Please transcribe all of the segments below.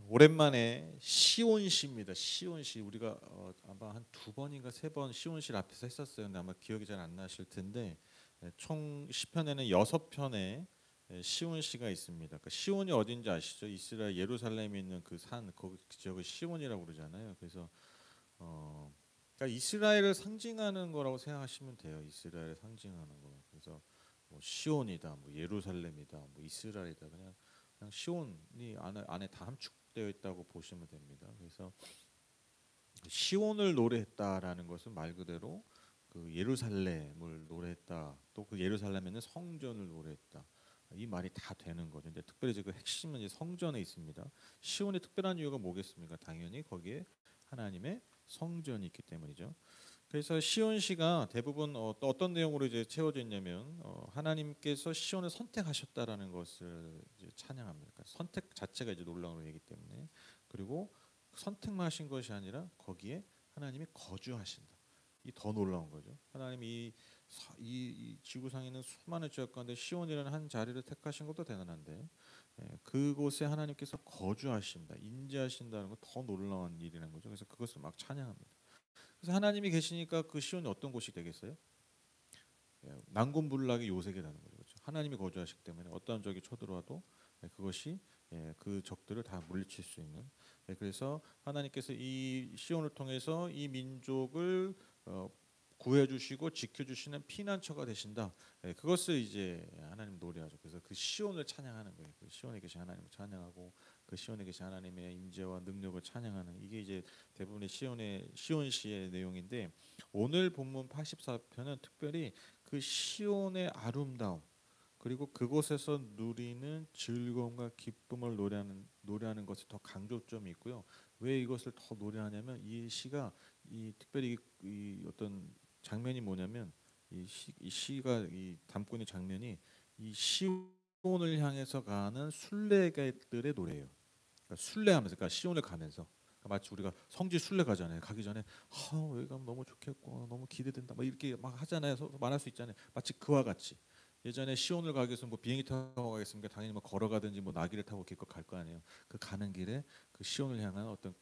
오랜만에 시온시입니다. 시온시 우리가 아마 한 두 번인가 세 번 시온시를 앞에서 했었어요. 근데 아마 기억이 잘 안 나실 텐데 총 시편에는 6편의 시온시가 있습니다. 그 시온이 어딘지 아시죠? 이스라엘 예루살렘에 있는 그 산 거기 그 지역을 시온이라고 그러잖아요. 그래서 그러니까 이스라엘을 상징하는 거라고 생각하시면 돼요. 이스라엘을 상징하는 거. 그래서 뭐 시온이다, 뭐 예루살렘이다, 뭐 이스라엘이다. 그냥 시온이 안에 다 함축되어 있다고 보시면 됩니다. 그래서 시온을 노래했다라는 것은 말 그대로 그 예루살렘을 노래했다. 또 그 예루살렘에는 성전을 노래했다. 이 말이 다 되는 거죠. 근데 특별히 그 핵심은 이제 성전에 있습니다. 시온의 특별한 이유가 뭐겠습니까? 당연히 거기에 하나님의 성전이 있기 때문이죠. 그래서 시온시가 대부분 또 어떤 내용으로 이제 채워져 있냐면 하나님께서 시온을 선택하셨다라는 것을 이제 찬양합니다. 그러니까 선택 자체가 이제 놀라운 얘기 때문에 그리고 선택만 하신 것이 아니라 거기에 하나님이 거주하신다. 이 더 놀라운 거죠. 하나님이 이 지구상에 있는 수많은 지역 가운데 시온이라는 한 자리를 택하신 것도 대단한데 그곳에 하나님께서 거주하신다, 임재하신다는 건 더 놀라운 일이라는 거죠. 그래서 그것을 막 찬양합니다. 그래서 하나님이 계시니까 그 시온이 어떤 곳이 되겠어요? 난곤불락의 요새가 되는 거죠. 그렇죠? 하나님이 거주하시기 때문에 어떠한 적이 쳐들어와도 그것이 그 적들을 다 물리칠 수 있는. 그래서 하나님께서 이 시온을 통해서 이 민족을 구해주시고 지켜주시는 피난처가 되신다. 그것을 이제 하나님 노래하죠. 그래서 그 시온을 찬양하는 거예요. 그 시온에 계신 하나님을 찬양하고 그 시온에 계신 하나님의 임재와 능력을 찬양하는 이게 이제 대부분의 시온시의 내용인데 오늘 본문 84편은 특별히 그 시온의 아름다움 그리고 그곳에서 누리는 즐거움과 기쁨을 노래하는 것에 더 강조점이 있고요. 왜 이것을 더 노래하냐면 이 시가 이 특별히 이 어떤 장면이 뭐냐면 이 시가 이 담고 있는 장면이 이 시온을 향해서 가는 순례객들의 노래예요. 그러니까 순례하면서, 그러니까 시온을 가면서 마치 우리가 성지 순례 가잖아요. 가기 전에 여기 가면 너무 좋겠고 너무 기대된다. 막 이렇게 막 하잖아요. 말할 수 있잖아요. 마치 그와 같이 예전에 시온을 가기 위해서 뭐 비행기 타고 가겠습니까? 당연히 뭐 걸어가든지 뭐 나귀를 타고 기껏 갈 거 아니에요. 그 가는 길에 그 시온을 향한 어떤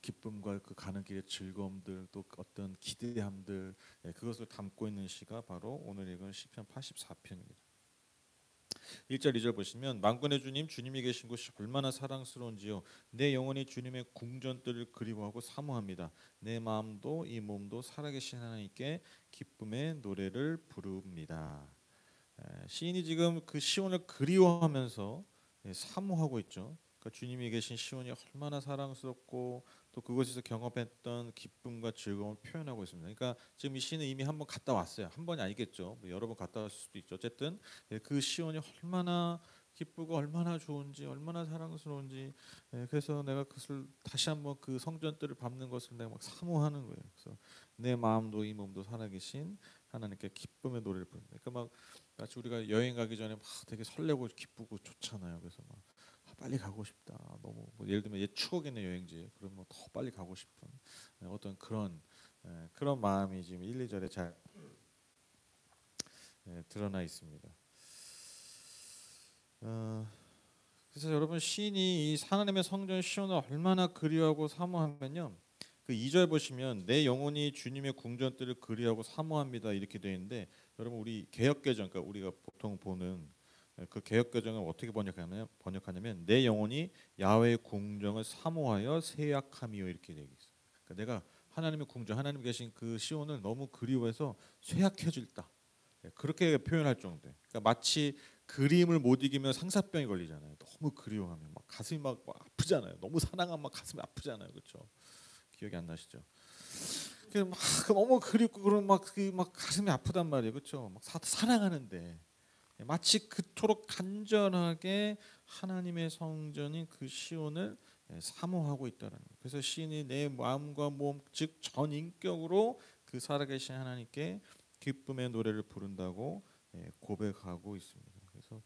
기쁨과 그 가는 길의 즐거움들 또 어떤 기대함들 그것을 담고 있는 시가 바로 오늘 읽은 시편 84편입니다. 1절 2절 보시면 만군의 주님 주님이 계신 곳이 얼마나 사랑스러운지요. 내 영혼이 주님의 궁전들을 그리워하고 사모합니다. 내 마음도 이 몸도 살아계신 하나님께 기쁨의 노래를 부릅니다. 시인이 지금 그 시온을 그리워하면서 사모하고 있죠. 그러니까 주님이 계신 시온이 얼마나 사랑스럽고 또 그곳에서 경험했던 기쁨과 즐거움을 표현하고 있습니다. 그러니까 지금 이 시인은 이미 한 번 갔다 왔어요. 한 번이 아니겠죠. 뭐 여러 번 갔다 왔을 수도 있죠. 어쨌든 그 시온이 얼마나 기쁘고 얼마나 좋은지 얼마나 사랑스러운지 그래서 내가 그것을 다시 한번 그 성전들을 밟는 것을 내가 막 사모하는 거예요. 그래서 내 마음도 이 몸도 살아계신 하나님께 기쁨의 노래를 부릅니다. 그러니까 막 마치 우리가 여행 가기 전에 막 되게 설레고 기쁘고 좋잖아요. 그래서 막 빨리 가고 싶다. 너무 뭐 예를 들면 옛 추억 있는 여행지 그러면 더 빨리 가고 싶은 어떤 그런 마음이 지금 1, 2절에 잘 드러나 있습니다. 그래서 여러분 시인이 이 하나님의 성전 시온을 얼마나 그리워하고 사모하면요. 그 2절 보시면 내 영혼이 주님의 궁전들을 그리워하고 사모합니다 이렇게 되어 있는데 여러분 우리 개역개정 그러니까 우리가 보통 보는 그 개역개정을 어떻게 번역하냐면 내 영혼이 야훼의 궁정을 사모하여 쇠약함이요 이렇게 되어 있어요. 그러니까 내가 하나님의 궁정 하나님 계신 그 시온을 너무 그리워해서 쇠약해질다. 그렇게 표현할 정도예요. 그러니까 마치 그림을 못 이기면 상사병이 걸리잖아요. 너무 그리워하면 막 가슴이 막 아프잖아요. 너무 사랑하면 막 가슴이 아프잖아요. 그렇죠? 기억이 안 나시죠? 막 너무 그립고 그러면 막 가슴이 아프단 말이에요. 그렇죠? 막 사랑하는데 마치 그토록 간절하게 하나님의 성전인 그 시온을 사모하고 있다는 거예요. 그래서 시인이 내 마음과 몸 즉 전 인격으로 그 살아계신 하나님께 기쁨의 노래를 부른다고 고백하고 있습니다. 그래서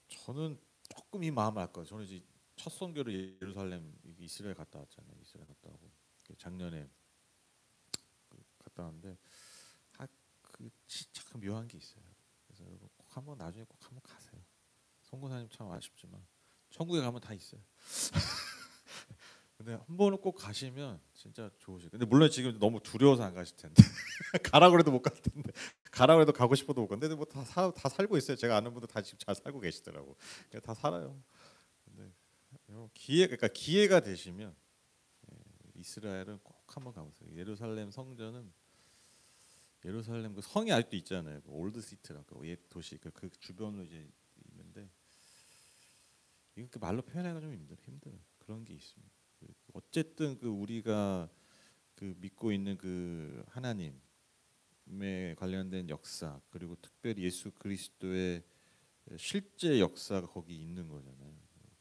저는 조금 이 마음을 알 거예요. 저는 이제 첫 선교를 예루살렘 이스라엘 갔다 왔잖아요. 이스라엘 갔다 오고 작년에 갔다 왔는데 그 진짜 묘한 게 있어요. 그래서 여러분 꼭 한번 나중에 꼭 한번 가세요. 송교사님 참 아쉽지만 천국에 가면 다 있어요. 근데 한 번은 꼭 가시면 진짜 좋으실. 근데 물론 지금 너무 두려워서 안 가실 텐데 가라 그래도 못 갈 텐데 가라 그래도 가고 싶어도 못 가는데 뭐다 살고 있어요. 제가 아는 분들 다 지금 잘 살고 계시더라고. 다 살아요. 근데 그러니까 기회가 되시면 이스라엘은 꼭 한번 가보세요. 예루살렘 성전은 예루살렘 그 성이 아직도 있잖아요. 그 올드 시티라고 옛 도시 그 주변으로 이제 있는데 이거 그 말로 표현하기가 좀 힘들어요. 그런 게 있습니다. 어쨌든 그 우리가 그 믿고 있는 그 하나님에 관련된 역사 그리고 특별히 예수 그리스도의 실제 역사가 거기 있는 거잖아요.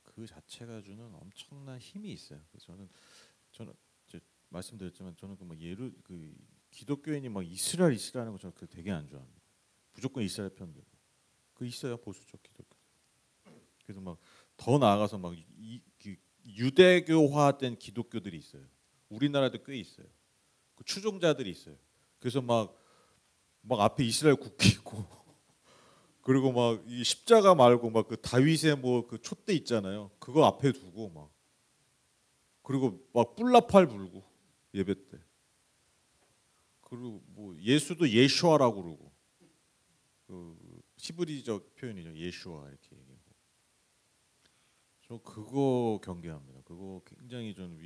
그 자체가 주는 엄청난 힘이 있어요. 그래서 저는 이제 말씀드렸지만 저는 그막 예루 그 기독교인이 막 이스라엘 하는 거 저는 그 되게 안 좋아합니다. 무조건 이스라엘 편 들고 그 있어요 보수적 기독교. 그래서 막 더 나아가서 막 유대교화된 기독교들이 있어요. 우리나라도 꽤 있어요. 그 추종자들이 있어요. 그래서 막 앞에 이스라엘 국기 있고 그리고 막 이 십자가 말고 막 그 다윗의 뭐 그 촛대 있잖아요. 그거 앞에 두고 막 그리고 막 뿔나팔 불고 예배 때 그리고 뭐 예수도 예슈아라고 그러고 그 히브리적 표현이죠. 예슈아 이렇게 얘기하고 저 그거 경계합니다. 그거 굉장히 좀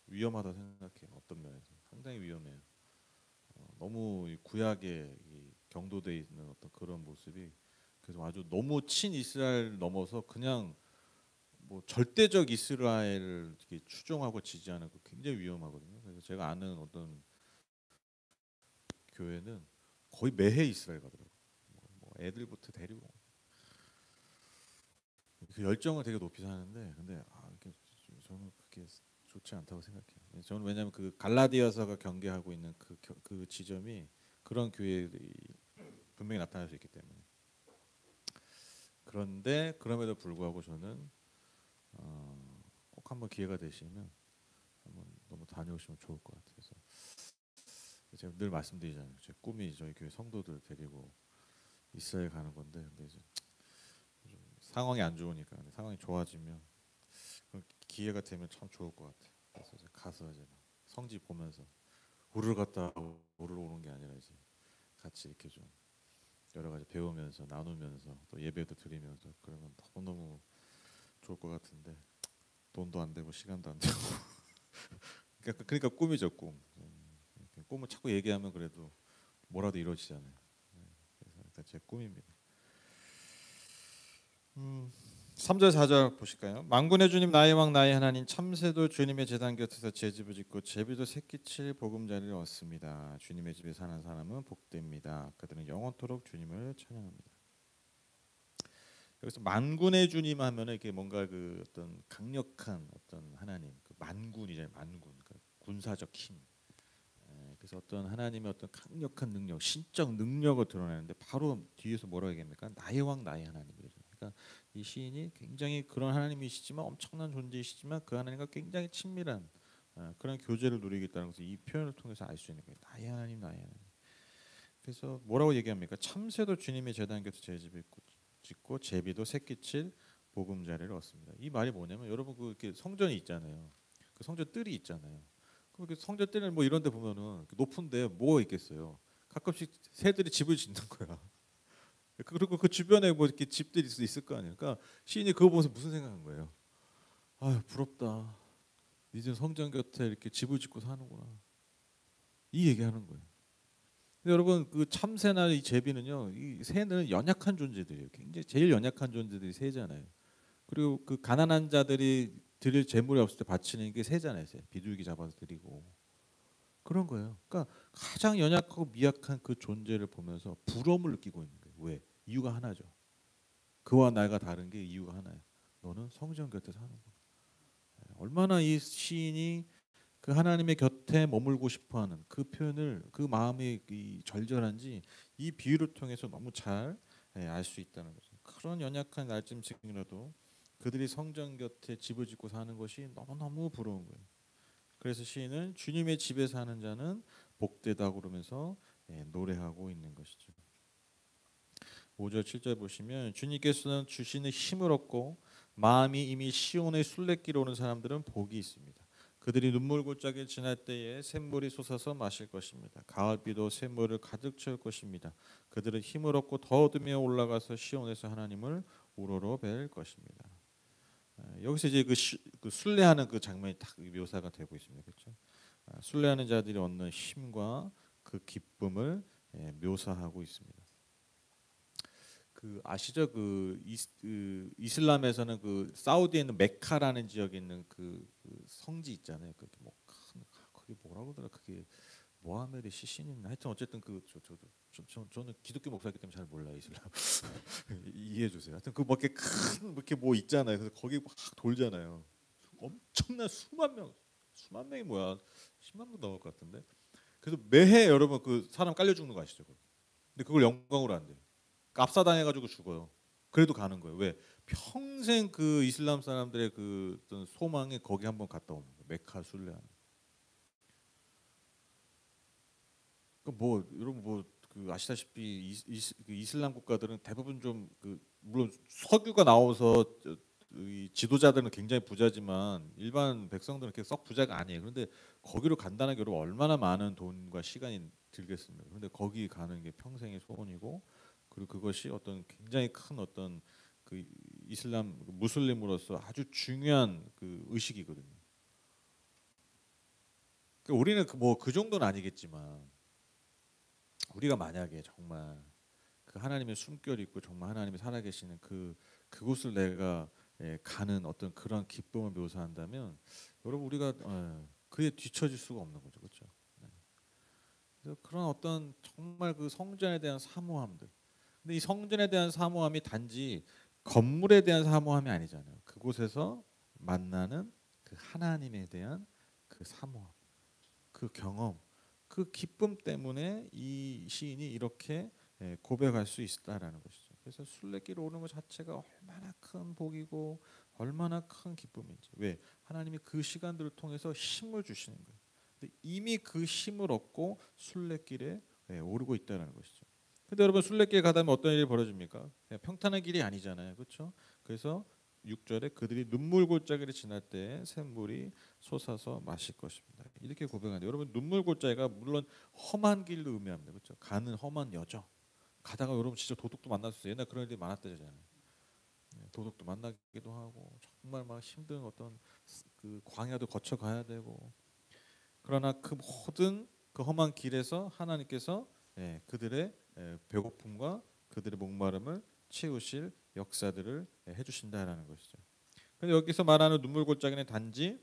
위험하다 생각해요. 어떤 면에서 상당히 위험해요. 너무 구약에 경도돼 있는 어떤 그런 모습이 그래서 아주 너무 친 이스라엘 넘어서 그냥 뭐 절대적 이스라엘을 이렇게 추종하고 지지하는 거 굉장히 위험하거든요. 그래서 제가 아는 어떤 교회는 거의 매해 이스라엘 가더라고요. 뭐 애들부터 데리고 그 열정을 되게 높이 사는데 근데 저는 그게 좋지 않다고 생각해요. 저는 왜냐하면 그 갈라디아서가 경계하고 있는 그 지점이 그런 교회들이 분명히 나타날 수 있기 때문에 그런데 그럼에도 불구하고 저는 꼭 한번 기회가 되시면 한번 너무 다녀오시면 좋을 것 같아요. 그래서 제가 늘 말씀드리잖아요. 제 꿈이 저희 교회 성도들 데리고 이스라엘 가는 건데 근데 이제 좀 상황이 안 좋으니까 근데 상황이 좋아지면 기회가 되면 참 좋을 것 같아요. 그래서 이제 가서 이제 성지 보면서 우르르 갔다 우르르 오는 게 아니라 이제 같이 이렇게 좀 여러 가지 배우면서 나누면서 또 예배도 드리면서 그러면 너무너무 좋을 것 같은데 돈도 안 되고 시간도 안 되고 그러니까 꿈이죠 꿈. 꿈을 자꾸 얘기하면 그래도 뭐라도 이루어지잖아요. 그래서 일단 제 꿈입니다. 3절 4절 보실까요? 만군의 주님 나의 왕 나의 하나님 참새도 주님의 제단 곁에서 제 집을 짓고 제비도 새끼칠 보금자리를 얻습니다. 주님의 집에 사는 사람은 복됩니다. 그들은 영원토록 주님을 찬양합니다. 여기서 만군의 주님 하면은 이렇게 뭔가 그 어떤 강력한 어떤 하나님, 그 만군이잖아요. 만군, 그러니까 군사적 힘. 그래서 어떤 하나님의 어떤 강력한 능력, 신적 능력을 드러내는데 바로 뒤에서 뭐라고 얘기합니까? 나의 왕, 나의 하나님이죠. 그러니까 이 시인이 굉장히 그런 하나님이시지만 엄청난 존재이시지만 그 하나님과 굉장히 친밀한 그런 교제를 누리겠다는 것을 이 표현을 통해서 알 수 있는 거예요. 나의 하나님, 나의 하나님. 그래서 뭐라고 얘기합니까? 참새도 주님의 제단 곁에 제 집을 짓고 제비도 새끼칠 보금자리를 얻습니다. 이 말이 뭐냐면 여러분 그 이렇게 성전이 있잖아요. 그 성전 뜰이 있잖아요. 그 성전 뜰은 뭐 이런데 보면은 높은데 뭐가 있겠어요. 가끔씩 새들이 집을 짓는 거야. 그리고 그 주변에 뭐 이렇게 집들이 있을 거 아니에요. 그러니까 시인이 그거 보면서 무슨 생각한 거예요? 아 부럽다. 이제 성전 곁에 이렇게 집을 짓고 사는구나. 이 얘기하는 거예요. 근데 여러분 그 참새나 이 제비는요, 이 새는 연약한 존재들이에요. 굉장히 제일 연약한 존재들이 새잖아요. 그리고 그 가난한 자들이 드릴 재물이 없을 때 바치는 게 새잖아요. 새. 비둘기 잡아서 드리고 그런 거예요. 그러니까 가장 연약하고 미약한 그 존재를 보면서 부러움을 느끼고 있는 거예요. 왜? 이유가 하나죠. 그와 나가 다른 게 이유가 하나예요. 너는 성전 곁에 사는구나. 얼마나 이 시인이 그 하나님의 곁에 머물고 싶어하는 그 표현을 그 마음이 이 절절한지 이 비유를 통해서 너무 잘 알 수 있다는 거죠. 그런 연약한 날짐승이라도 그들이 성전 곁에 집을 짓고 사는 것이 너무너무 부러운 거예요. 그래서 시인은 주님의 집에 사는 자는 복되다 그러면서 노래하고 있는 것이죠. 5절 7절 보시면 주님께서는 주시는 힘을 얻고 마음이 이미 시온의 순례길에 오는 사람들은 복이 있습니다. 그들이 눈물골짜기를 지날 때에 샘물이 솟아서 마실 것입니다. 가을비도 샘물을 가득 채울 것입니다. 그들은 힘을 얻고 더 얻으며 올라가서 시온에서 하나님을 우러러 뵐 것입니다. 여기서 이제 그 순례하는 그 장면이 딱 묘사가 되고 있습니다. 그렇죠? 순례하는 자들이 얻는 힘과 그 기쁨을 묘사하고 있습니다. 그 아시죠? 그 이슬람에서는 그 사우디에 있는 메카라는 지역에 있는 그 성지 있잖아요. 그게 뭐 큰 거기 뭐라고 하더라? 그게 모하메드 시신이나 하여튼 어쨌든 저는 기독교 목사이기 때문에 잘 몰라요 이슬람. 이해해 주세요. 하여튼 그 뭐 이렇게 큰 이렇게 뭐 있잖아요. 그래서 거기 막 돌잖아요. 엄청난 수만 명이 뭐야? 10만 명 넘을 것 같은데. 그래서 매해 여러분 그 사람 깔려 죽는 거 아시죠? 근데 그걸 영광으로 안 돼요. 압사당해가지고 죽어요. 그래도 가는 거예요. 왜? 평생 그 이슬람 사람들의 그 어떤 소망이 거기 한번 갔다 오는 거예요. 메카 순례하는. 뭐 여러분 그 아시다시피 그 이슬람 국가들은 대부분 좀 그 물론 석유가 나와서 이 지도자들은 굉장히 부자지만 일반 백성들은 그렇게 썩 부자가 아니에요. 그런데 거기로 간다는 게 여러분 얼마나 많은 돈과 시간이 들겠습니까? 그런데 거기 가는 게 평생의 소원이고 그리고 그것이 어떤 굉장히 큰 어떤 그 이슬람 무슬림으로서 아주 중요한 그 의식이거든요. 그러니까 우리는 그 정도는 아니겠지만 우리가 만약에 정말 그 하나님의 숨결이 있고 정말 하나님이 살아계시는 그곳을 내가 가는 어떤 그런 기쁨을 묘사한다면 여러분 우리가 그에 뒤처질 수가 없는 거죠, 그렇죠? 그래서 그런 어떤 정말 그 성전에 대한 사모함들. 근데 이 성전에 대한 사모함이 단지 건물에 대한 사모함이 아니잖아요. 그곳에서 만나는 그 하나님에 대한 그 사모함, 그 경험, 그 기쁨 때문에 이 시인이 이렇게 고백할 수 있다라는 것이죠. 그래서 순례길 오는 것 자체가 얼마나 큰 복이고 얼마나 큰 기쁨인지. 왜? 하나님이 그 시간들을 통해서 힘을 주시는 거예요. 근데 이미 그 힘을 얻고 순례길에 오르고 있다는 것이죠. 근데 여러분 순례길 가다 보면 어떤 일이 벌어집니까? 평탄한 길이 아니잖아요. 그렇죠? 그래서 6절에 그들이 눈물 골짜기를 지날 때 샘물이 솟아서 마실 것입니다. 이렇게 고백하는데 여러분 눈물 골짜기가 물론 험한 길로 의미합니다. 그렇죠? 가는 험한 여정. 가다가 여러분 진짜 도둑도 만날 수 있어요. 옛날 그런 일이 많았다잖아요. 도둑도 만나기도 하고 정말 막 힘든 어떤 그 광야도 거쳐 가야 되고 그러나 그 모든 그 험한 길에서 하나님께서 그들의 배고픔과 그들의 목마름을 채우실 역사들을 해주신다라는 것이죠. 근데 여기서 말하는 눈물 골짜기는 단지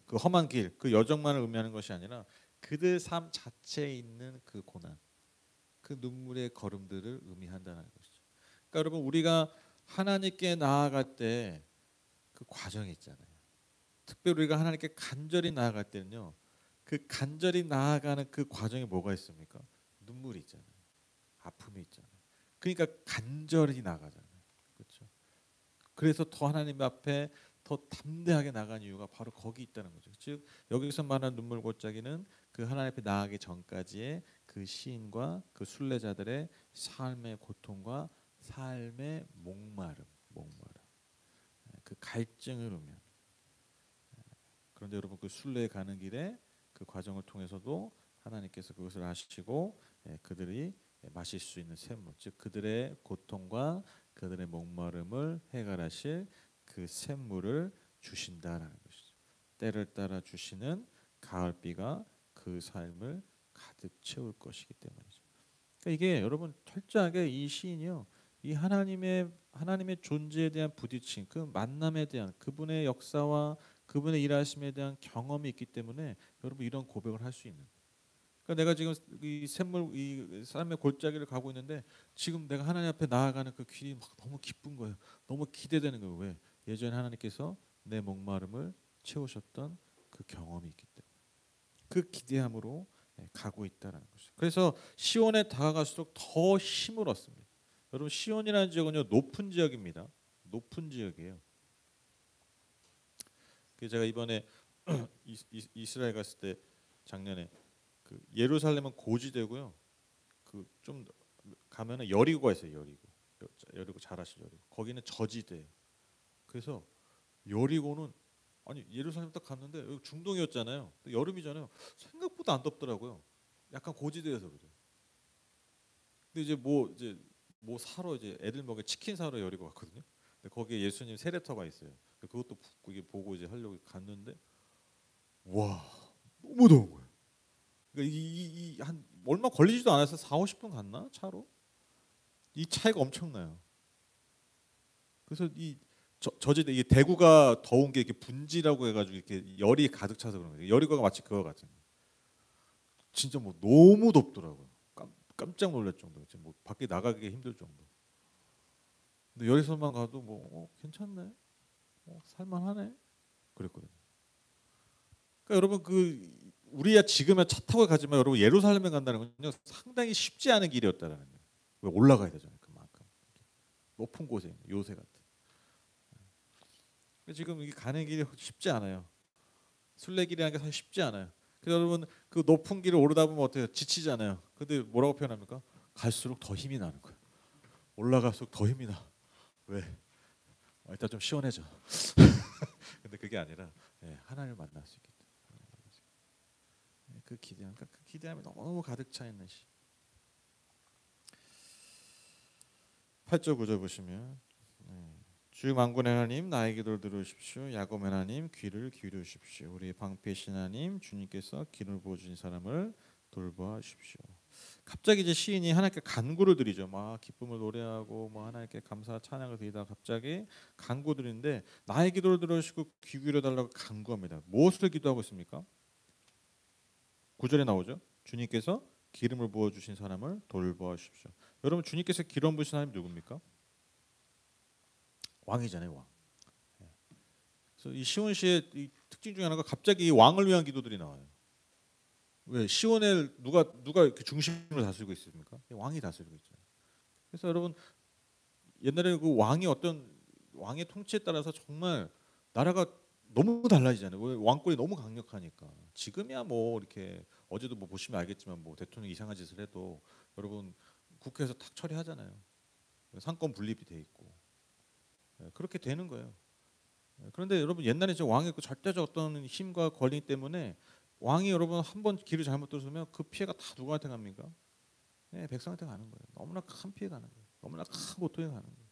그 험한 길, 그 여정만을 의미하는 것이 아니라 그들 삶 자체에 있는 그 고난, 그 눈물의 걸음들을 의미한다는 것이죠. 그러니까 여러분 우리가 하나님께 나아갈 때 그 과정이 있잖아요. 특별히 우리가 하나님께 간절히 나아갈 때는요. 그 간절히 나아가는 그 과정에 뭐가 있습니까? 눈물이 있잖아요. 아픔이 있잖아요. 그러니까 간절히 나가잖아요. 그렇죠? 그래서 더 하나님 앞에 더 담대하게 나간 이유가 바로 거기 있다는 거죠. 즉 여기서 말하는 눈물 골짜기는 그 하나님 앞에 나가기 전까지의 그 시인과 그 순례자들의 삶의 고통과 삶의 목마름, 그 갈증을 의미합니다. 그런데 여러분 그 순례에 가는 길에 그 과정을 통해서도 하나님께서 그것을 아시고 그들이 마실 수 있는 샘물, 즉 그들의 고통과 그들의 목마름을 해결하실 그 샘물을 주신다라는 것이죠. 때를 따라 주시는 가을비가 그 삶을 가득 채울 것이기 때문이죠. 그러니까 이게 여러분 철저하게 이 시인이요, 이 하나님의 존재에 대한 부딪힘, 그 만남에 대한 그분의 역사와 그분의 일하심에 대한 경험이 있기 때문에 여러분 이런 고백을 할 수 있는. 그러니까 내가 지금 이 샘물 이 삶의 골짜기를 가고 있는데 지금 내가 하나님 앞에 나아가는 그 길이 막 너무 기쁜 거예요. 너무 기대되는 거예요. 왜? 예전에 하나님께서 내 목마름을 채우셨던 그 경험이 있기 때문에 그 기대함으로 가고 있다는 것이죠. 그래서 시온에 다가갈수록 더 힘을 얻습니다. 여러분 시온이라는 지역은요 높은 지역입니다. 높은 지역이에요. 제가 이번에 이스라엘 갔을 때 작년에 그 예루살렘은 고지대고요. 그 좀 가면은 여리고가 있어요. 여리고 잘 아시죠? 여리고. 거기는 저지대. 그래서 여리고는 아니 예루살렘 딱 갔는데 여기 중동이었잖아요. 여름이잖아요. 생각보다 안 덥더라고요. 약간 고지대여서 그래. 근데 이제 뭐 사러 이제 애들 먹여 치킨 사러 여리고 갔거든요. 근데 거기에 예수님 세례터가 있어요. 그것도 그게 보고 이제 하려고 갔는데 와 너무 더운 거예요. 그러니까 이한 얼마 걸리지도 않아서 4, 50분 갔나 차로? 이 차이가 엄청나요. 그래서 이 저지대 이게 대구가 더운 게 이렇게 분지라고 해가지고 이렇게 열이 가득 차서 그런 거예요. 여리고가 마치 그거 같은. 진짜 뭐 너무 덥더라고요. 깜짝 놀랄 정도. 지금 뭐 밖에 나가기 힘들 정도. 근데 여기서만 가도 뭐 괜찮네, 살만하네 그랬거든요. 그러니까 여러분 우리야 지금은 차 타고 가지만 여러분 예루살렘에 간다는 건요 상당히 쉽지 않은 길이었다라는 거예요. 왜 올라가야 되잖아요. 그만큼 높은 곳에 있는 요새 같은. 지금 이게 가는 길이 쉽지 않아요. 순례길이라는 게 사실 쉽지 않아요. 그래서 여러분 그 높은 길을 오르다 보면 어때요? 지치잖아요. 근데 뭐라고 표현합니까? 갈수록 더 힘이 나는 거예요. 올라갈수록 더 힘이 나. 왜? 일단 좀 시원해져. 근데 그게 아니라 하나님을 만날 수 있기 때문에. 그러니까 그 기대함이 너무 가득 차 있는 시. 8절 9절 보시면 주 만군의 하나님 나의 기도를 들으십시오. 야곱 하나님 귀를 기울이십시오. 우리 방패신 하나님 주님께서 길을 보여주신 사람을 돌보아주십시오. 갑자기 이제 시인이 하나님께 간구를 드리죠. 막 기쁨을 노래하고 뭐 하나님께 감사 찬양을 드리다가 갑자기 간구 드리는데 나의 기도를 들으시고 귀 기울여 달라고 간구합니다. 무엇을 기도하고 있습니까? 9절에 나오죠. 주님께서 기름을 부어 주신 사람을 돌보아주십시오. 여러분 주님께서 기름 부으신 사람이 누굽니까? 왕이잖아요, 왕. 그래서 이 시온 시의 이 특징 중에 하나가 갑자기 왕을 위한 기도들이 나와요. 왜 시온을 누가 이렇게 중심으로 다스리고 있습니까? 왕이 다스리고 있죠. 그래서 여러분 옛날에 그 왕이 어떤 왕의 통치에 따라서 정말 나라가 너무 달라지잖아요. 왜 왕권이 너무 강력하니까. 지금이야 뭐 이렇게 어제도 뭐 보시면 알겠지만 뭐 대통령 이상한 짓을 해도 여러분 국회에서 탁 처리하잖아요. 상권 분립이 돼 있고 그렇게 되는 거예요. 그런데 여러분 옛날에 저 왕의 그 절대적 어떤 힘과 권리 때문에 왕이 여러분 한번 길을 잘못 들어서면 그 피해가 다 누구한테 갑니까? 백성한테 가는 거예요. 너무나 큰 피해 가는 거예요. 너무나 큰 고통에 가는 거예요.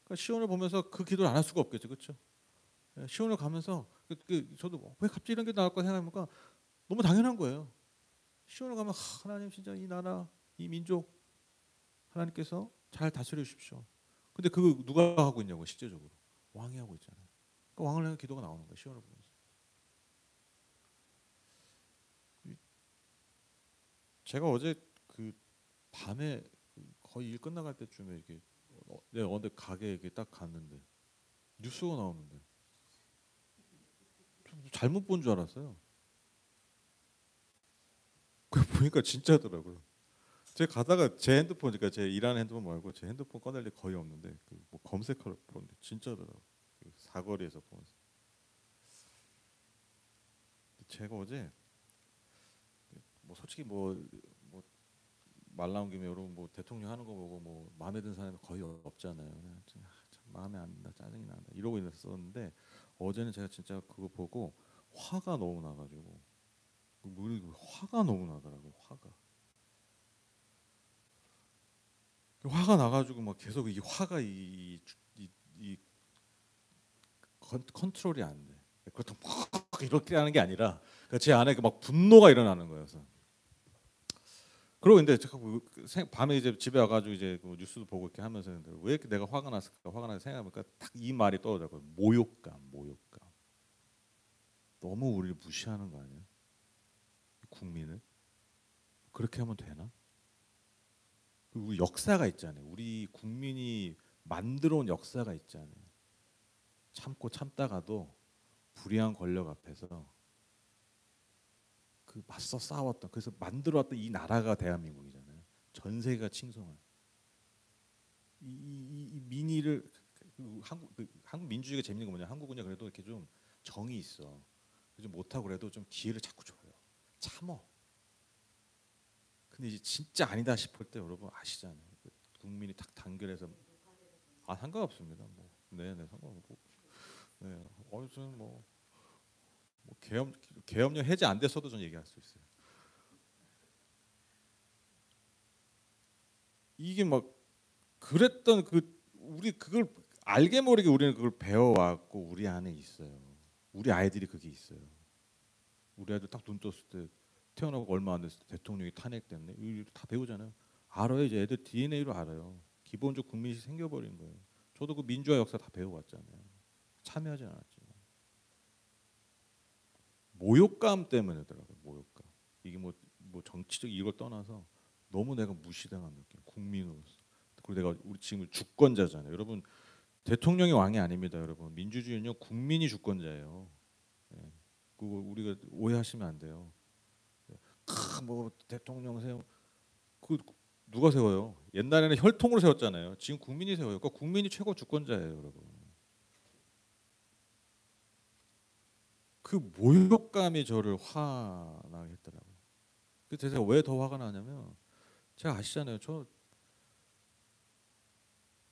그러니까 시온을 보면서 그 기도를 안 할 수가 없겠죠, 그렇죠? 시온을 가면서 저도 왜 갑자기 이런 게 나올까 생각해보니까 너무 당연한 거예요. 시온을 가면 하나님 진짜 이 나라, 이 민족 하나님께서 잘 다스려 주십시오. 근데 그거 누가 하고 있냐고 실제적으로 왕이 하고 있잖아요. 그러니까 왕을 향한 기도가 나오는 거예요. 시온을 보면서. 제가 어제 그 밤에 거의 일 끝나갈 때쯤에 이렇게 어느 가게에 이렇게 딱 갔는데 뉴스가 나오는데 잘못 본 줄 알았어요. 그 보니까 진짜더라고요. 제가 가다가 제 핸드폰, 그러니까 제 일하는 핸드폰 말고 제 핸드폰 꺼낼 일 거의 없는데 뭐 검색하러 보는데 진짜더라고요. 사거리에서 보면서. 제가 어제 뭐 솔직히 말 나온 김에 여러분 뭐 대통령 하는 거 보고 뭐 마음에 드는 사람이 거의 없잖아요. 참 마음에 안 든다, 짜증이 난다 이러고 있었는데 어제는 제가 진짜 그거 보고 화가 너무 나가지고 화가 너무 나더라고요. 화가 나가지고 막 계속 이 화가 이 컨트롤이 안 돼. 그렇다고 막 이렇게 하는 게 아니라 제 안에 막 분노가 일어나는 거예요. 그래서 그러고 근데 제가 밤에 이제 집에 와가지고 이제 그 뉴스도 보고 이렇게 하면서 왜 이렇게 내가 화가 났을까? 화가 나서 생각해보니까 딱 이 말이 떠오르더라고요. 모욕감. 너무 우리를 무시하는 거 아니에요? 국민을 그렇게 하면 되나? 우리 역사가 있잖아요. 우리 국민이 만들어 온 역사가 있잖아요. 참고 참다가도 불의한 권력 앞에서 그 맞서 싸웠던 그래서 만들어왔던 이 나라가 대한민국이잖아요. 전 세계가 칭송한 이 민의를 한국 민주주의가 재밌는 거 뭐냐? 한국은요 그래도 이렇게 좀 정이 있어. 좀 못하고 그래도 좀 기회를 자꾸 줘요. 참어. 근데 이제 진짜 아니다 싶을 때 여러분 아시잖아요. 국민이 탁 단결해서 상관없습니다. 네네 상관없고 저는 뭐 계엄령 해제 안 됐어도 저는 얘기할 수 있어요. 이게 막 그랬던 우리 그걸 알게 모르게 우리는 그걸 배워왔고 우리 안에 있어요. 우리 아이들이 그게 있어요. 우리 아이들 딱 눈 떴을 때 태어나고 얼마 안 됐을 때 대통령이 탄핵됐네. 이거 다 배우잖아요. 알아요. 이제 애들 DNA로 알아요. 기본적 국민의식이 생겨버린 거예요. 저도 그 민주화 역사 다 배워왔잖아요. 참여하지 않았지만 모욕감 때문에더라고요. 모욕감. 이게 뭐 정치적 이걸 떠나서 너무 내가 무시당한 느낌. 국민으로서. 그리고 내가 우리 지금 주권자잖아요. 여러분 대통령이 왕이 아닙니다. 여러분 민주주의는요 국민이 주권자예요. 예. 그거 우리가 오해하시면 안 돼요. 뭐 대통령 세워 그 누가 세워요? 옛날에는 혈통으로 세웠잖아요. 지금 국민이 세워요. 그러니까 국민이 최고 주권자예요, 여러분. 그 모욕감이 저를 화나게 했더라고요. 그래서 제가 왜 더 화가 나냐면 제가 아시잖아요. 저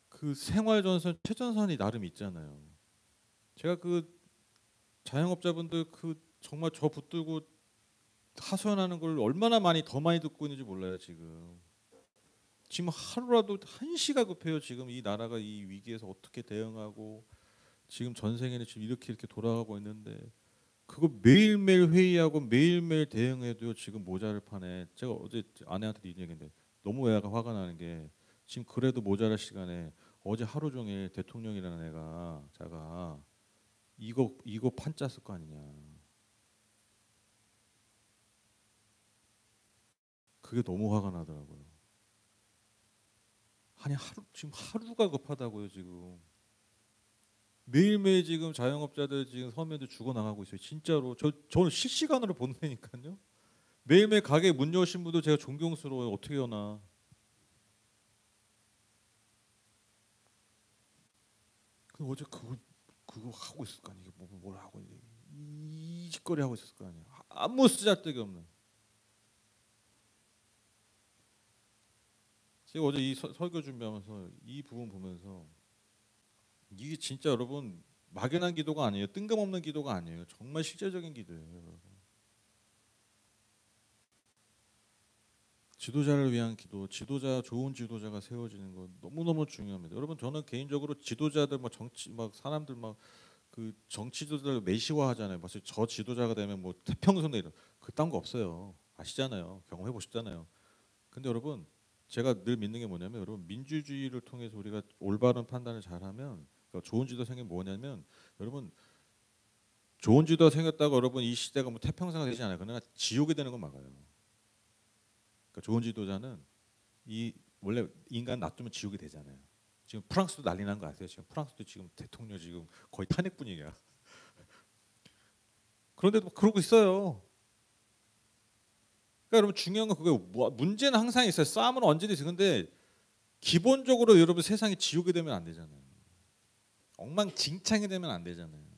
그 생활전선 최전선이 나름 있잖아요. 제가 그 자영업자분들 그 정말 저 붙들고 하소연하는 걸 얼마나 더 많이 듣고 있는지 몰라요 지금. 지금 하루라도 한시가 급해요. 지금 이 나라가 이 위기에서 어떻게 대응하고 지금 전 세계는 지금 이렇게 돌아가고 있는데 그거 매일매일 회의하고 매일매일 대응해도 지금 모자를 파네. 제가 어제 아내한테도 이 얘기했는데 너무 애가 화가 나는 게 지금 그래도 모자랄 시간에 어제 하루 종일 대통령이라는 애가 자가 이거 판짰을 거 아니냐. 그게 너무 화가 나더라고요. 아니 지금 하루가 급하다고요 지금. 매일매일 지금 자영업자들 지금 서민들 죽어나가고 있어요. 진짜로 저는 실시간으로 본다니까요. 매일매일 가게 문 여신 분도 제가 존경스러워요. 어떻게 여나. 그 어제 그거 하고 있을 거 아니에요. 뭘 하고 이 짓거리 하고 있을 거 아니에요. 아무 쓰잘데기 없는. 제가 어제 이 설교 준비하면서 이 부분 보면서 이게 진짜 여러분 막연한 기도가 아니에요. 뜬금없는 기도가 아니에요. 정말 실제적인 기도예요. 여러분. 지도자를 위한 기도, 좋은 지도자가 세워지는 거 너무너무 중요합니다. 여러분 저는 개인적으로 지도자들 정치 사람들 그 정치 지도자들 메시화하잖아요. 마치 저 지도자가 되면 태평성대 이런 그딴 거 없어요. 아시잖아요. 경험해 보셨잖아요. 근데 여러분 제가 늘 믿는 게 뭐냐면 여러분 민주주의를 통해서 우리가 올바른 판단을 잘하면 그러니까 좋은 지도 생기면 뭐냐면 여러분 좋은 지도가 생겼다고 여러분 이 시대가 태평성이 되지 않아요. 그러나 지옥이 되는 건 막아요. 그러니까 좋은 지도자는 이 원래 인간 놔두면 지옥이 되잖아요. 지금 프랑스도 난리 난 거 아세요? 지금 프랑스도 지금 대통령 지금 거의 탄핵 분위기야. 그런데도 그러고 있어요. 그러니까 여러분 중요한 건 그거예요. 문제는 항상 있어요. 싸움은 언제든 있어요. 근데 기본적으로 여러분 세상이 지옥이 되면 안 되잖아요. 엉망진창이 되면 안 되잖아요.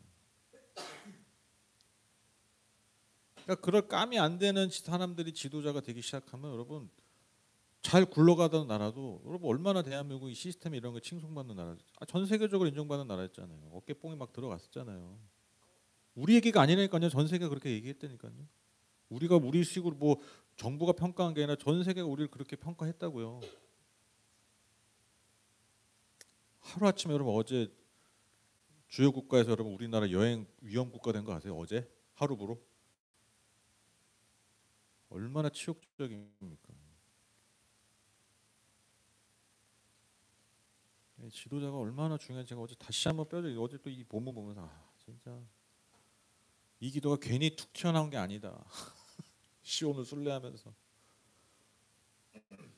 그러니까 그럴 감이 안 되는 사람들이 지도자가 되기 시작하면 여러분 잘 굴러가던 나라도 여러분 얼마나 대한민국이 시스템 이런 거 칭송받는 나라, 전 세계적으로 인정받는 나라였잖아요. 어깨뽕이 막 들어갔었잖아요. 우리 얘기가 아니라니까요. 전 세계가 그렇게 얘기했다니까요. 우리가 우리식으로 정부가 평가한 게 아니라 전 세계가 우리를 그렇게 평가했다고요. 하루아침에 여러분 어제 주요 국가에서 여러분 우리나라 여행 위험 국가 된 거 아세요? 어제 하루부로 얼마나 치욕적입니까? 지도자가 얼마나 중요한지 제가 어제 다시 한번 어제 또 이 본문 보면서 진짜 이 기도가 괜히 툭 튀어나온 게 아니다. 시온을 순례하면서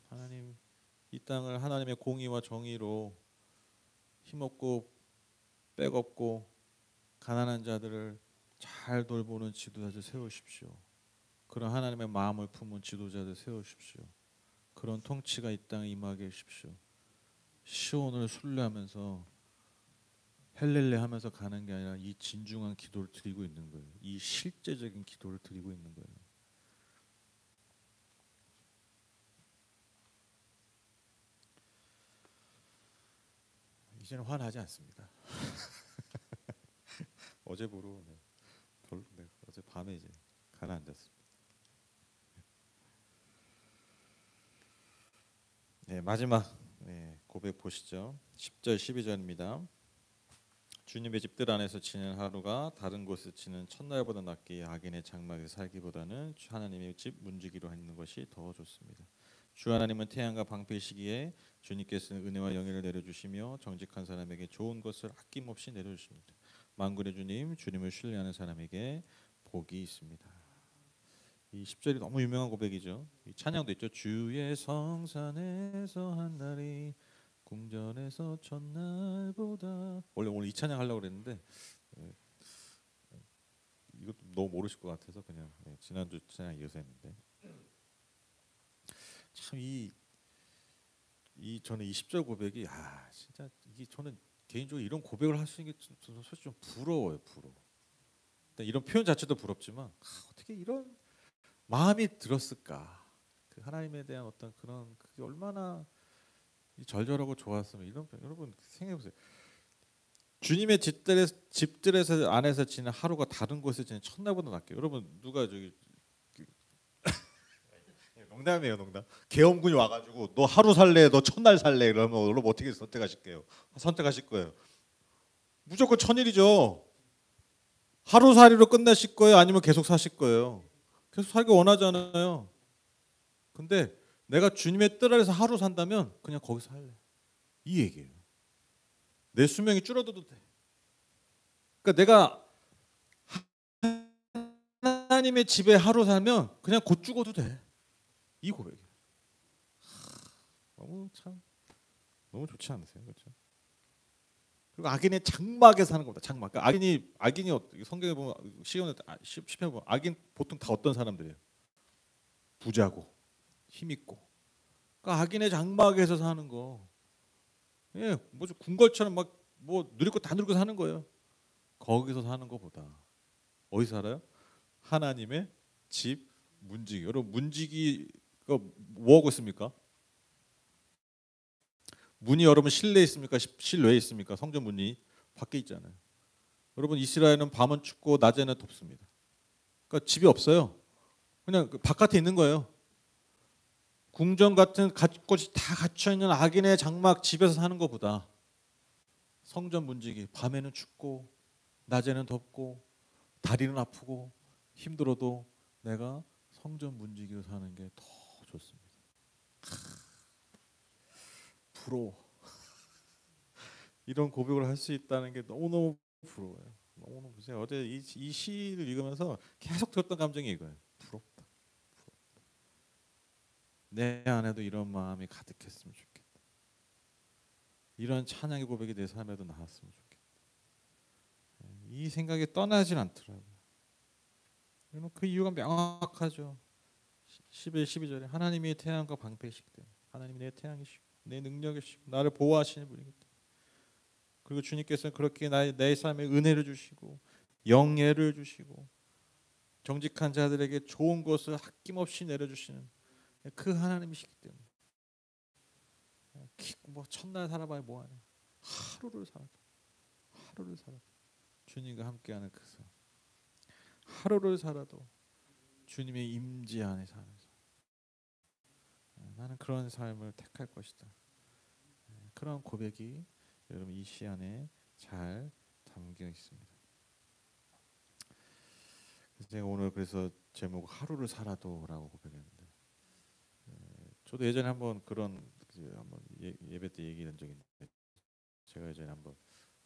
하나님 이 땅을 하나님의 공의와 정의로 힘없고 백없고 가난한 자들을 잘 돌보는 지도자들 세우십시오. 그런 하나님의 마음을 품은 지도자들 세우십시오. 그런 통치가 이 땅에 임하게 해주십시오. 시온을 순례하면서 헬렐레 하면서 가는 게 아니라 이 진중한 기도를 드리고 있는 거예요. 이 실제적인 기도를 드리고 있는 거예요. 이제는 화나지 않습니다. 어제부로 별로 어제 밤에 이제 가라앉았습니다. 네, 마지막 고백 보시죠. 10절 12절입니다. 주님의 집들 안에서 지내는 하루가 다른 곳에서 지내는 첫날보다 낫기에 악인의 장막에서 살기보다는 하나님의 집 문지기로 하는 것이 더 좋습니다. 주 하나님은 태양과 방패이시기에 주님께서는 은혜와 영예를 내려주시며 정직한 사람에게 좋은 것을 아낌없이 내려주십니다. 만군의 주님, 주님을 신뢰하는 사람에게 복이 있습니다. 이 10절이 너무 유명한 고백이죠. 이 찬양도 있죠. 주의 성산에서 한날이 궁전에서 첫날보다. 원래 오늘 이 찬양 하려고 그랬는데 이것도 너무 모르실 것 같아서 그냥 지난주 찬양 이어서 했는데, 참 이 저는 이 10절 고백이 진짜 이게 저는 개인적으로 이런 고백을 할 수 있는 게 솔직히 좀 부러워요. 부러워. 이런 표현 자체도 부럽지만 어떻게 이런 마음이 들었을까? 그 하나님에 대한 어떤 그런 그게 얼마나 절절하고 좋았으면 이런 여러분 생각해 보세요. 주님의 집들에서 안에서 지낸 하루가 다른 곳에서 지낸 첫날보다 낫게. 여러분 누가 저기 농담이에요, 농담. 계엄군이 와가지고 너 하루 살래, 너 첫날 살래 이러면 여러분 어떻게 선택하실게요? 선택하실 거예요. 무조건 천일이죠. 하루살이로 끝내실 거예요, 아니면 계속 사실 거예요? 계속 살기 원하잖아요. 근데 내가 주님의 뜻 아래서 하루 산다면 그냥 거기서 살래. 이 얘기예요. 내 수명이 줄어들어도 돼. 그러니까 내가 하나님의 집에 하루 살면 그냥 곧 죽어도 돼. 이 고백이에요. 너무 좋지 않으세요, 그렇죠? 그리고 악인의 장막에 사는 겁니다. 장막. 그러니까 악인이 성경에 보면 시편에 보면 악인 보통 다 어떤 사람들이에요? 부자고 힘 있고. 그러니까 악인의 장막에서 사는 거. 예, 뭐 궁궐처럼 막 뭐 누릴 거 다 누리고 사는 거예요. 거기서 사는 거보다 어디 살아요? 하나님의 집 문지기. 여러분 문지기가 뭐 하고 있습니까? 문이 여러분 실내에 있습니까? 실외에 있습니까? 성전 문이 밖에 있잖아요. 여러분 이스라엘은 밤은 춥고 낮에는 덥습니다. 그러니까 집이 없어요. 그냥 바깥에 있는 거예요. 궁전 같은 곳이 다 갇혀 있는 악인의 장막 집에서 사는 것보다 성전 문지기 밤에는 춥고 낮에는 덥고 다리는 아프고 힘들어도 내가 성전 문지기로 사는 게 더 좋습니다. 부러워. 이런 고백을 할 수 있다는 게 너무너무 부러워요. 너무너무 부러워요. 어제 이 시를 읽으면서 계속 들었던 감정이 이거예요. 부럽다. 내 안에도 이런 마음이 가득했으면 좋겠다. 이런 찬양의 고백이 내 삶에도 나왔으면 좋겠다. 이 생각이 떠나질 않더라고요. 그 이유가 명확하죠. 11, 12절에 하나님이 태양과 방패이시기 때문에. 하나님이 내 태양이시고 내 능력이시고 나를 보호하시는 분이기 때문에. 그리고 주님께서는 그렇게 내 삶에 은혜를 주시고 영예를 주시고 정직한 자들에게 좋은 것을 아낌없이 내려주시는 그 하나님이시기 때문에. 뭐 첫날 살아봐야 뭐하냐. 하루를 살아도 주님과 함께하는 그 삶. 하루를 살아도 주님의 임재 안에 사는 삶. 나는 그런 삶을 택할 것이다. 그런 고백이 여러분 이 시 안에 잘 담겨 있습니다. 제가 오늘 그래서 제목 하루를 살아도라고 고백했는데, 저도 예전에 한번 그런 한번 예배 때 얘기한 적이 있는데, 제가 예전에 한번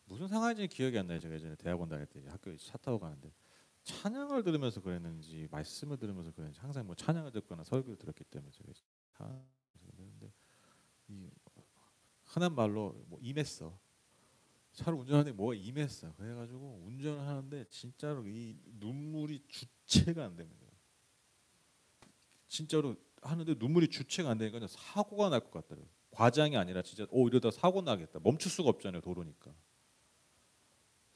무슨 상황인지 기억이 안 나요. 제가 예전에 대학원 다닐 때 학교에 차 타고 가는데 찬양을 들으면서 그랬는지 말씀을 들으면서 그랬는지 항상 뭐 찬양을 듣거나 설교를 들었기 때문에 제가 그랬는데 이 흔한 말로 뭐 임했어. 차를 운전하는데 뭐가 임했어. 그래가지고 운전을 하는데 진짜로 이 눈물이 주체가 안 됩니다. 진짜로 하는데 눈물이 주체가 안 되니까 사고가 날 것 같더라고요. 과장이 아니라 진짜 이러다 사고 나겠다. 멈출 수가 없잖아요. 도로니까.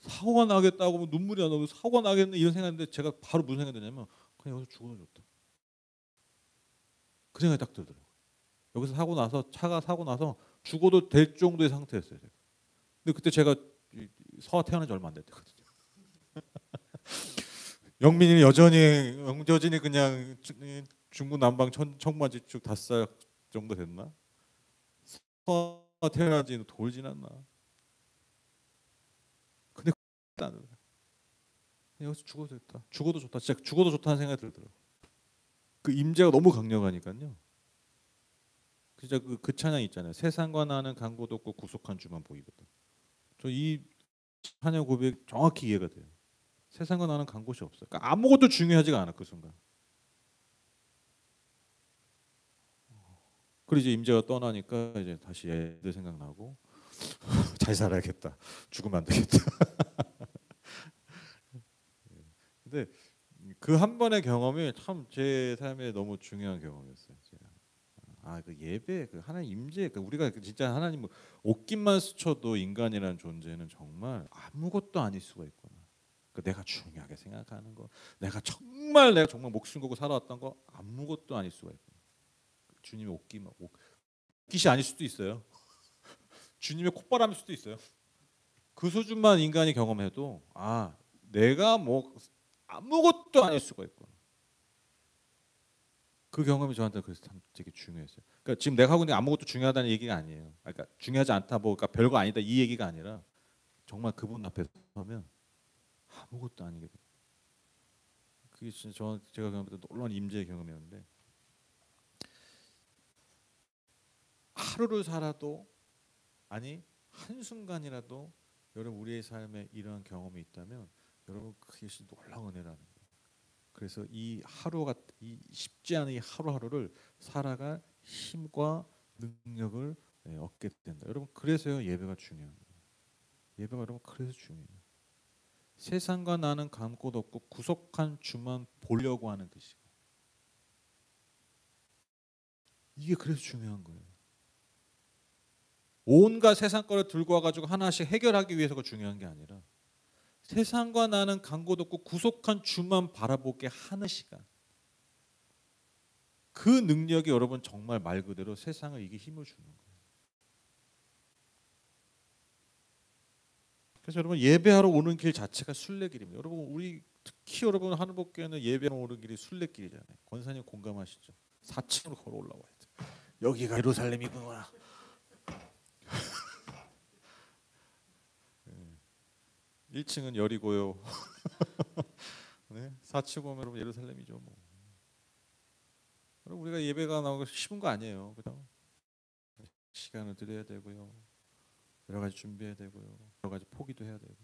사고가 나겠다고 하면 눈물이 안 나고 사고가 나겠네 이런 생각인데 제가 바로 무슨 생각이 드냐면 그냥 여기서 죽어도 좋다. 그 생각이 딱 들더라고요. 여기서 차가 사고 나서 죽어도 될 정도의 상태였어요. 제가. 근데 그때 제가 서아 태어난 지 얼마 안 됐거든요. 영민이는 여전히 그냥 중구 난방 청바지 쭉 닷살 정도 됐나? 태어나지 돌 지났나? 근데 나는 여기서 죽어도 됐다. 죽어도 좋다. 진짜 죽어도 좋다는 생각이 들더라고. 그 임재가 너무 강력하니까요. 진짜 그 찬양 있잖아요. 세상과 나는 간고도 없고 구속한 주만 보이거든. 저 이 찬양 고백 정확히 이해가 돼요. 세상과 나는 간 곳이 없어요. 그러니까 아무것도 중요하지가 않아 그 순간. 그리고 이제 임재가 떠나니까 이제 다시 애들 생각나고 잘 살아야겠다. 죽으면 안 되겠다. 근데 그 한 번의 경험이 참 제 삶에 너무 중요한 경험이었어요. 그 예배, 그 하나님 임재, 그 우리가 진짜 하나님 옷깃만 스쳐도 인간이라는 존재는 정말 아무것도 아닐 수가 있구나. 그 내가 중요하게 생각하는 거, 내가 정말 목숨 걸고 살아왔던 거 아무것도 아닐 수가 있구나. 주님의 옷깃이 아닐 수도 있어요. 주님의 콧바람일 수도 있어요. 그 수준만 인간이 경험해도 내가 아무것도 아닐 수가 있구나. 그 경험이 저한테 그래서 참 되게 중요했어요. 그러니까 지금 내가 하고 있는 게 아무것도 중요하다는 얘기가 아니에요. 그러니까 중요하지 않다, 그러니까 별거 아니다 이 얘기가 아니라 정말 그분 앞에 서면 아무것도 아니게 돼요. 그게 진짜 제가 경험했던 놀라운 임재의 경험이었는데, 하루를 살아도 한순간이라도 여러분 우리의 삶에 이러한 경험이 있다면 여러분 그게 놀라운 은혜라는 거예요. 그래서 이 쉽지 않은 이 하루하루를 살아갈 힘과 능력을 얻게 된다. 여러분 그래서요 예배가 중요한 거예요. 예배가 여러분 그래서 중요해요. 세상과 나는 간 곳 없고 구속한 주만 보려고 하는 그 시간. 이게 그래서 중요한 거예요. 온갖 세상 거를 들고 와가지고 하나씩 해결하기 위해서가 중요한 게 아니라 세상과 나는 간 곳 없고 구속한 주만 바라보게 하는 시간. 그 능력이 여러분 정말 말 그대로 세상을 이기 힘을 주는 거예요. 그래서 여러분 예배하러 오는 길 자체가 순례길입니다. 여러분 특히 여러분 한복교회는 예배하러 오는 길이 순례길이잖아요. 권사님 공감하시죠? 4층으로 걸어 올라와야 돼. 여기가 예루살렘이구나. 1층은 여리고요. 네? 4층 오면 여러분 예루살렘이죠. 뭐. 여러분 우리가 예배가 나오고 쉬운 거 아니에요. 그죠? 시간을 드려야 되고요. 여러 가지 준비해야 되고요. 여러 가지 포기도 해야 되고.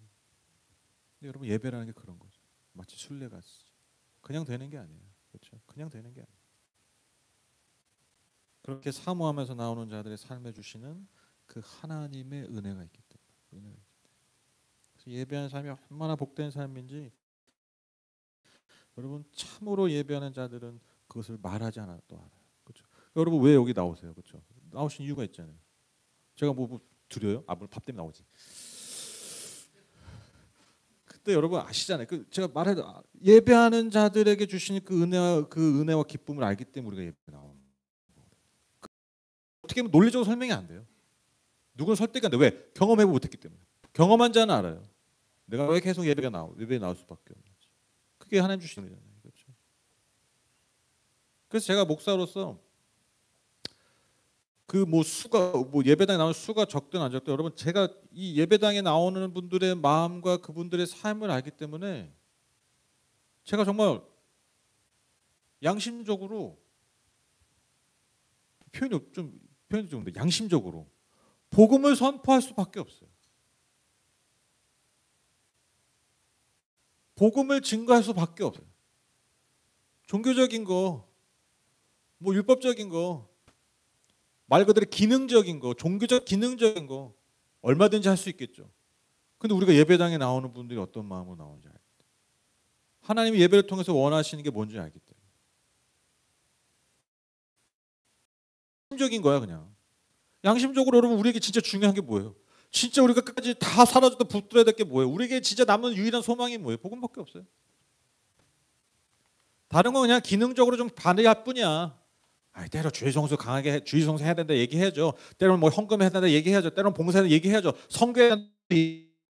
근데 여러분 예배라는 게 그런 거죠. 마치 순례 같이. 그냥 되는 게 아니에요. 그렇죠? 그냥 되는 게 아니에요. 그렇게 사모하면서 나오는 자들의 삶에 주시는 그 하나님의 은혜가 있기 때문에. 예배하는 삶이 얼마나 복된 삶인지 여러분 참으로 예배하는 자들은 그것을 말하지 않아도 알아요. 그렇죠? 여러분 왜 여기 나오세요? 그렇죠? 나오신 이유가 있잖아요. 제가 뭐 드려요? 물론 밥 때문에 나오지. 그때 여러분 아시잖아요. 제가 말해도 예배하는 자들에게 주시는 그 은혜와 기쁨을 알기 때문에 우리가 예배 나오는 거예요. 어떻게 보면 논리적으로 설명이 안 돼요. 누구는 설득이 안 돼. 왜? 경험해보지 못했기 때문에. 경험한 자는 알아요. 내가 왜 계속 예배에 나올 수밖에 없는지. 그게 하나님 주시는 거잖아요. 그렇죠? 그래서 제가 목사로서 수가 예배당에 나오는 수가 적든 안 적든 여러분 제가 이 예배당에 나오는 분들의 마음과 그분들의 삶을 알기 때문에 제가 정말 양심적으로 표현이 좀 근데 양심적으로 복음을 선포할 수밖에 없어요. 복음을 증거할 수밖에 없어요. 종교적인 거, 율법적인 거, 말 그대로 기능적인 거, 종교적 기능적인 거 얼마든지 할 수 있겠죠. 근데 우리가 예배당에 나오는 분들이 어떤 마음으로 나오는지 알기 때문에. 하나님이 예배를 통해서 원하시는 게 뭔지 알기 때문에. 양심적인 거야 그냥. 양심적으로 여러분 우리에게 진짜 중요한 게 뭐예요? 진짜 우리가 끝까지 다 사라져도 붙들어야 될 게 뭐예요? 우리에게 진짜 남은 유일한 소망이 뭐예요? 복음밖에 없어요. 다른 건 그냥 기능적으로 좀 반대할 뿐이야. 때로 주의 성수 강하게 주의 성수 해야 된다 얘기해야죠. 때로는 헌금해야 된다 얘기해야죠. 때로는 봉사해야 얘기해야죠. 선교해야 된다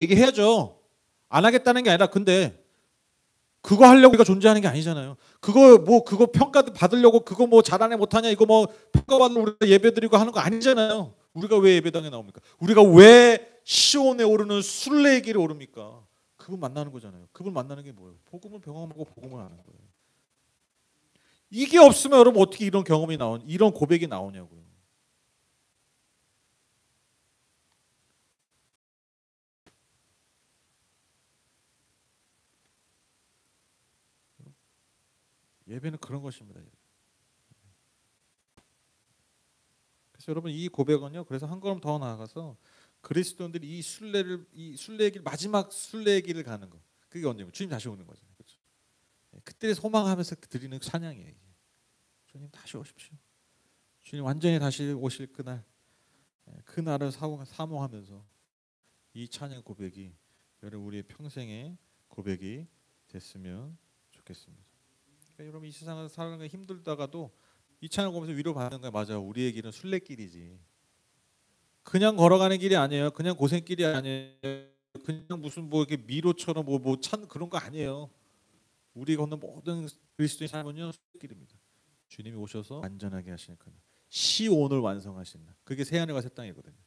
얘기해야죠. 안 하겠다는 게 아니라 근데 그거 하려고 우리가 존재하는 게 아니잖아요. 그거 평가 받으려고 그거 뭐 잘하네 못하냐 이거 뭐 평가받으러 우리가 예배드리고 하는 거 아니잖아요. 우리가 왜 예배당에 나옵니까? 우리가 왜 시온에 오르는 순례의 길에 오릅니까? 그분 만나는 거잖아요. 그분 만나는 게 뭐예요? 복음을 경험하고 복음을 하는 거예요. 이게 없으면 여러분 어떻게 이런 경험이 이런 고백이 나오냐고요. 예배는 그런 것입니다. 그래서 여러분 이 고백은요. 그래서 한 걸음 더 나아가서 그리스도인들이 이 순례의 길 마지막 순례의 길을 가는 거. 그게 언제면 주님 다시 오는 거잖아요. 그렇죠? 그때 소망하면서 드리는 찬양이에요. 이게. 주님 다시 오십시오. 주님 완전히 다시 오실 그날, 그날을 사모하면서 이 찬양 고백이 여러분 우리의 평생의 고백이 됐으면 좋겠습니다. 그러니까 여러분 이 세상을 살아가는 게 힘들다가도 이 찬양 보면서 위로받는 거야. 맞아, 우리의 길은 순례길이지. 그냥 걸어가는 길이 아니에요. 그냥 고생길이 아니에요. 그냥 무슨 뭐 이렇게 미로처럼 찬 그런 거 아니에요. 우리 걷는 모든 그리스도의 삶은요 순례길입니다. 주님이 오셔서 완전하게 하시는 그날, 시온을 완성하시는 날. 그게 새 하늘과 새 땅이거든요.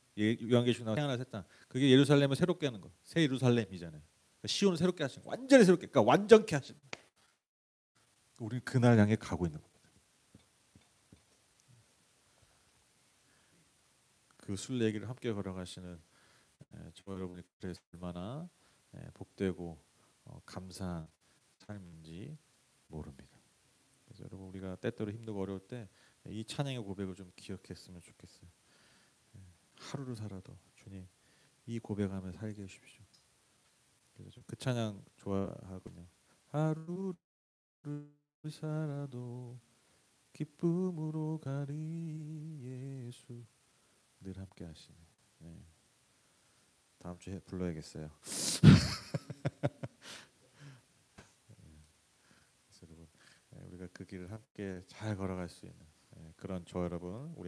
요한계시록 나와 새 하늘과 새 땅. 그게 예루살렘을 새롭게 하는 거. 새 예루살렘이잖아요. 그러니까 시온을 새롭게 하시는 거. 완전히 새롭게, 그러니까 완전케 하시는 거. 우리는 그날 향해 가고 있는 겁니다. 그 순례길을 함께 걸어가시는 저 여러분이 그래서 얼마나 복되고 감사한 삶인지 모릅니다. 그래서 여러분 우리가 때때로 힘들고 어려울 때 이 찬양의 고백을 좀 기억했으면 좋겠어요. 하루를 살아도 주님 이 고백하며 살게 해주십시오. 그래서 그 찬양 좋아하거든요. 하루를 살아도 기쁨으로 가리 예수 늘 함께 하시네. 네. 다음 주에 불러야겠어요. 그래서 여러분 우리가 그 길을 함께 잘 걸어갈 수 있는 그런 저 여러분 우리